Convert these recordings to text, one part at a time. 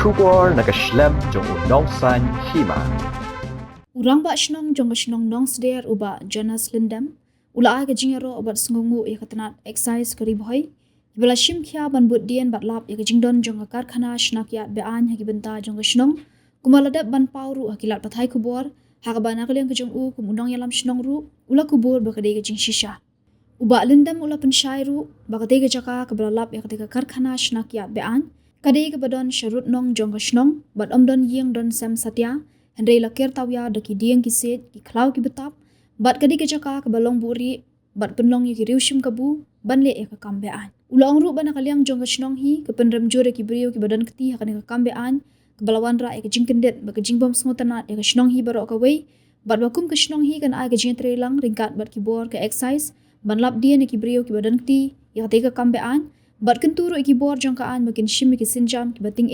kubor nakaslem jong unong san hima. Urang ba shnong jong shnong nong sder uba Jonas Lindam ula aga jingero obat sngungu ya katanat exercise karib hoy bala shim khya ban bud dien bat lap ya jingdon jong karkhana shnakya bean ha gibenta jong shnong kumalada ban pawru akilat pathai kubor ha bana kaleng jong u kumunong yalam shnong ru ula kubur bakade jing shisha uba Lindam ula penshairu bakade jaka kabala lap ya katika karkhana shnakya bean kade ke badon sharut nong jong shnong bat omdon yeng don sam satya Hendai lakir tawya daki dieng kiset ki klau ki betap bat kadi ke jaka ke balong buri bat penlong ki riushim kabu ban le ka kambean ulang ru bana kaliang jong shnong hi ke penrem jore ki brio ki badan keti hakane ka kambean ke balawan ra ke jingkendet ba ke jingbom sngotana ke shnong hi baro ka wei bat bakum ke shnong hi kan ai ke jing trelang ringkat bat ki bor ke exercise ban lap dia ne ki brio ki badan keti ya te ka kambean bat kenturu ki bor jong ka an makin shim ki sinjam ki bating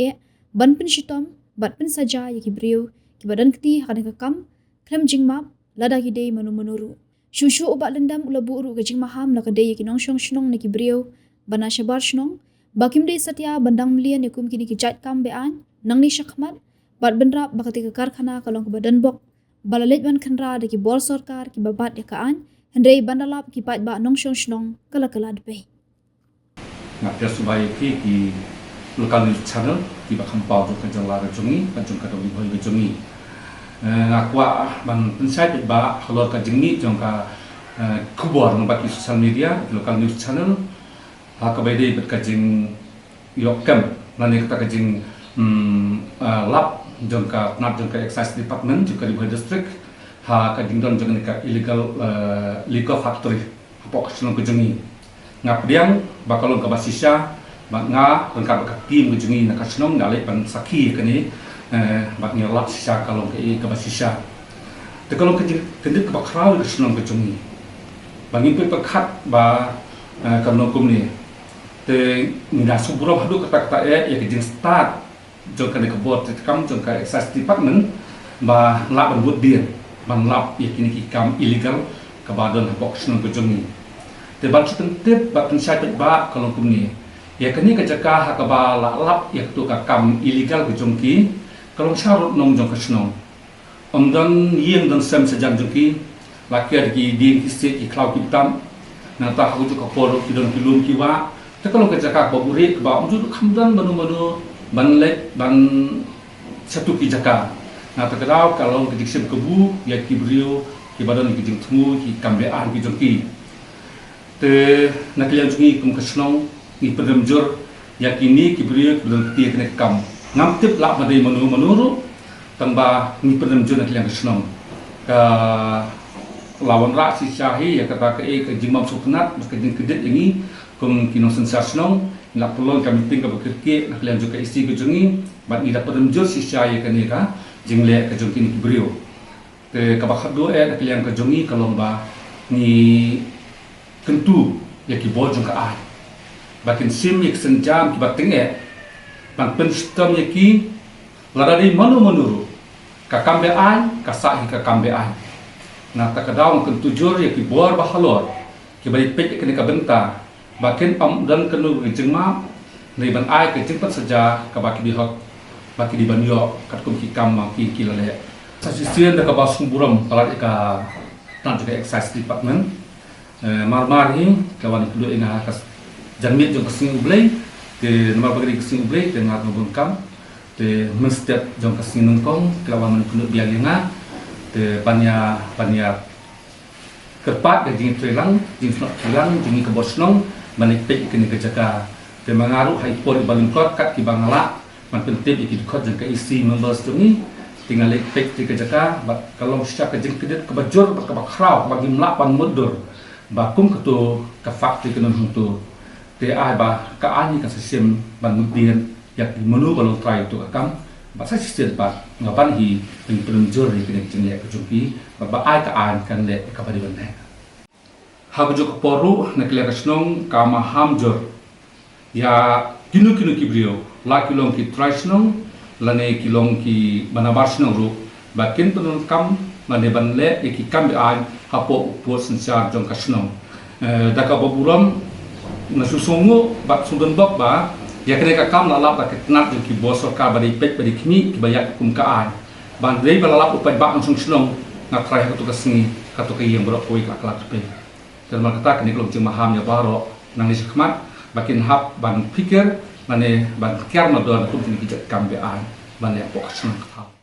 ban pen shitom bat pen saja ya ki brio ki badan keti hakane ka kam krem jingmap lada ki dei manu shushu uba Lindam ula buru ke jingmaham la ka dei ki nong shong shnong ne ki brio bana shabar shnong bakim dei satya bandang mlian yakum kini ki jat kam bean nang ni shakmat bat benrap bakati ka karkhana kalong ke badan bok balalet ban khanra de ki bor sarkar ki babat ya ka an hendrei bandalap ki pat ba nong shong shnong kala dpe ngapya subai ki local news channel ki bakam pau jo kan jangla jongi kan jong ka doi hoi jongi ngakwa ban pensai ba halor ka jingi jong ka kubor ng baki social media local news channel ha ka baide bet ka jing yokam nani ka jing lap jong ka nat jong ka excise department juga di district ha ka jing don jong ka illegal liquor factory pok senong ka jongi ngapriang bakalong ka basisya nga lengkap ka tim jungi na kasnong dalai pan saki kani bak ngelak sisa kalong ke basisya te kalong ke kendit ka bakrau kasnong ke jungi bangin pe pekat ba kalong kum ni te nda subro hadu kata ya ke jing start jong ka bot te kam jong ka excise department ba lap ban bud dien ban lap ya kini ki kam illegal ka badon bok kasnong ke jungi te ban tip ba pensai ba kalong kum ni ya kini kejaka hakaba lap ya tu kam illegal ke jongki kalau syarat nong jong kasnong omdan yeng dan sem sejam jongki lakir ki ding kisit ki klau kitam na ta hu ka poro ki don kilum ki wa te kalau kejaka baburi ba umju khamdan banu ban lek ban satu ki jaka na ta kadau kalau ke diksem kebu ya ki brio ki badan ki jing tmu ki kambean ki jongki te na kalian jungi kum kasnong ni pedemjur yakini kibriyo belum tiak kena kam ngamtip lak madai menuru tamba ni pedemjur nak yang kesnong ka lawan rak si syahi ya kata ke jimam suknat ke kedit ini kum kino sensasnong nak pelon kami tinggal bekerja nak yang juga isi kejungi bat ni dapat pedemjur si syahi kani ka jingle ke jungki kibriyo ke kabakhat do nak yang kejungi kalau ba ni kentu ya kibojong ka ai bakin sim yak senjam ki bating ban penstem yaki ladari menuru ka kambean ka sahi ka kambean na ta kadang kan tujur yaki bor bahalor ki bari pek kene ka benta bakin pam dan kenu jengma nei ban ai ke jengpat saja ka baki bihok baki di banyo kat kum ki kam ki kilale sasisian da ka basung buram talat ka tan juga excise department marmar hi kawan itu inga kas janmit jong kasing ublay ke nomor bagri kasing ublay ke ngat mabungkam te menstet jong kasing nungkong kelawan menkunut bialinga te panya kerpat ke jing trelang jing snok trelang jing ke bosnong manik pe ke ni kejaka te mangaru haipor balungkot kat ki bangala man pentip iki dikot jeng ke isi members tu ni tinggal lek pe ke kejaka kalau syak ke jing kedet ke bajur ke bakrau bagi melapan mudur bakum ketu ke fakti ke nuntu te ai ba ka ani ka sistem ban mudien yak menu kalau try itu akam ba sa sistem ba ngapan hi penunjur ni kene jeng yak jumpi ba ai ka an kan le ka bari ban ha bu jok poru na kle kasnong ka ma hamjur ya kinu ki brio la kilong ki trisnong lane kilong ki banabasnong ru ba kin penun kam mane ban le ki kam bi ai hapo po sensar jong kasnong da ka baburam nasusungu bat sundan bok ba ya kene ka kam lalap ba ketnat ki bosor ka bari pet bari kini ki bayak kum ka an ban dei balalap upai ba ang sung snong ngatrai ka tu ka singi ka tu ka yang bro koi ka klak pe dan makata kene klong jing maham ya baro nang ni khmat bakin hap ban pikir mane ban kiar ma do na kum ni ki kam be an ban ya pok snong ka